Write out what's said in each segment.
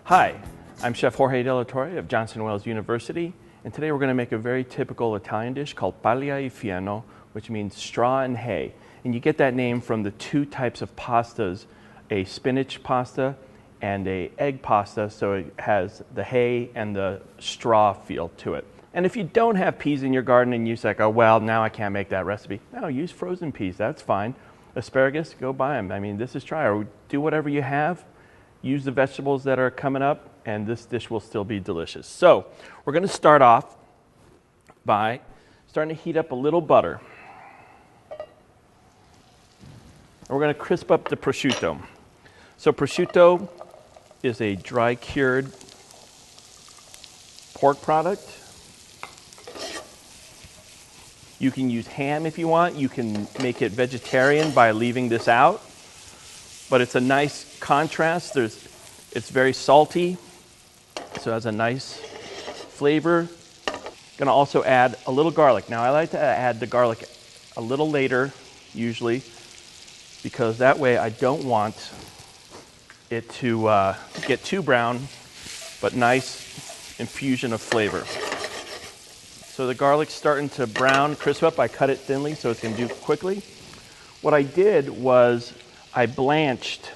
Hi, I'm Chef Jorge of Johnson Wales University, and today we're going to make a very typical Italian dish called Paglia y Fieno, which means straw and hay. And you get that name from the two types of pastas, a spinach pasta and a egg pasta, so it has the hay and the straw feel to it. And if you don't have peas in your garden and you're like, oh well, now I can't make that recipe, no, use frozen peas, that's fine. Asparagus, go buy them. I mean, this is try, or do whatever you have. Use the vegetables that are coming up, and this dish will still be delicious. So we're going to start off by starting to heat up a little butter. And we're going to crisp up the prosciutto. So prosciutto is a dry cured pork product. You can use ham if you want. You can make it vegetarian by leaving this out. But it's a nice contrast. It's very salty, so it has a nice flavor. Gonna also add a little garlic. Now I like to add the garlic a little later, usually, because that way I don't want it to get too brown, but nice infusion of flavor. So the garlic's starting to brown, crisp up. I cut it thinly so it's gonna do quickly. What I did was I blanched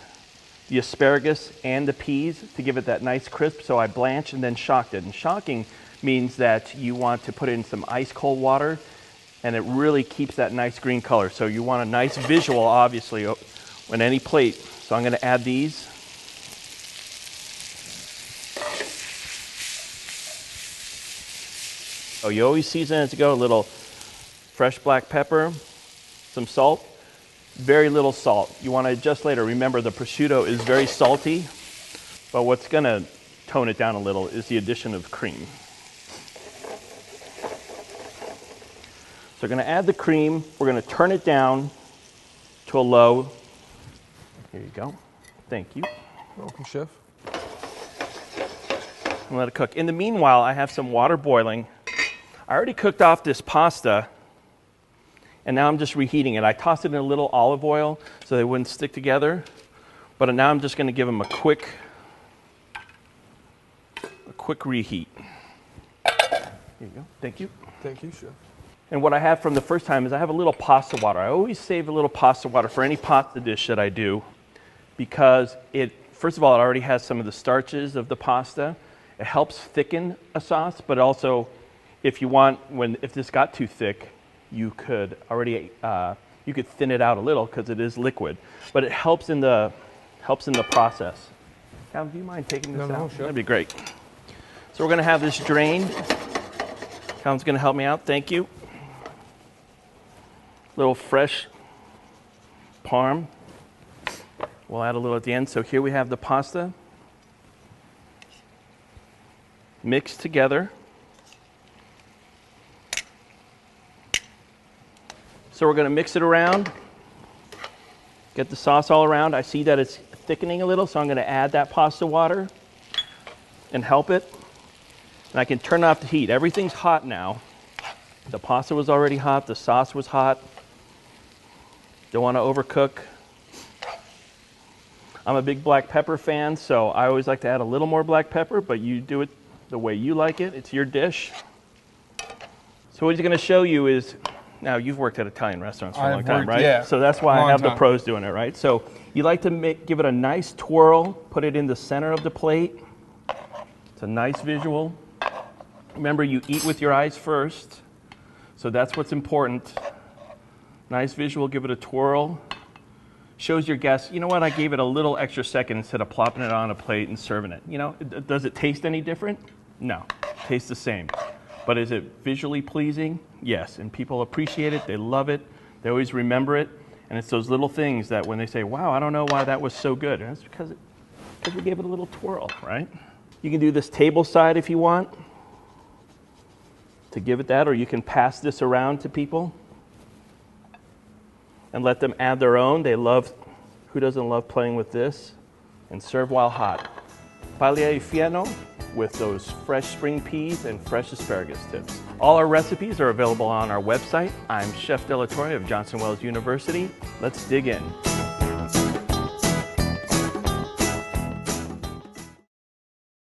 the asparagus and the peas to give it that nice crisp, so I blanched and then shocked it. And shocking means that you want to put it in some ice cold water, and it really keeps that nice green color. So you want a nice visual, obviously, on any plate. So I'm going to add these. So you always season as you go, a little fresh black pepper, some salt. Very little salt. You want to adjust later. Remember, the prosciutto is very salty, but what's going to tone it down a little is the addition of cream. So we're going to add the cream. We're going to turn it down to a low. Here you go. Thank you. Welcome, Chef. And let it cook. In the meanwhile, I have some water boiling. I already cooked off this pasta, and now I'm just reheating it. I tossed it in a little olive oil so they wouldn't stick together. But now I'm just going to give them a quick reheat. Here you go. Thank you. Thank you, Chef. And what I have from the first time is I have a little pasta water. I always save a little pasta water for any pasta dish that I do because first of all, it already has some of the starches of the pasta. It helps thicken a sauce, but also if you want, if this got too thick, you could thin it out a little because it is liquid, but it helps in the process. Calvin, do you mind taking this out? No, sure. That'd be great. So we're going to have this drained. Calvin's going to help me out. Thank you. Little fresh parm. We'll add a little at the end. So here we have the pasta mixed together. So we're going to mix it around, get the sauce all around. I see that it's thickening a little, so I'm going to add that pasta water and help it. And I can turn off the heat. Everything's hot now. The pasta was already hot. The sauce was hot. Don't want to overcook. I'm a big black pepper fan, so I always like to add a little more black pepper, but you do it the way you like it. It's your dish. So what he's going to show you is, now, you've worked at Italian restaurants for a long time, right? Yeah. So that's why I have the pros doing it, right? So you like to give it a nice twirl, put it in the center of the plate. It's a nice visual. Remember, you eat with your eyes first, so that's what's important. Nice visual, give it a twirl. Shows your guests, you know what, I gave it a little extra second instead of plopping it on a plate and serving it. You know, does it taste any different? No, it tastes the same. But is it visually pleasing? Yes, and people appreciate it, they love it, they always remember it, and it's those little things that when they say, wow, I don't know why that was so good, and it's because we gave it a little twirl, right? You can do this table side if you want to give it that, or you can pass this around to people and let them add their own. Who doesn't love playing with this? And serve while hot. Paglia y Fieno with those fresh spring peas and fresh asparagus tips. All our recipes are available on our website. I'm Chef of Johnson Wales University. Let's dig in.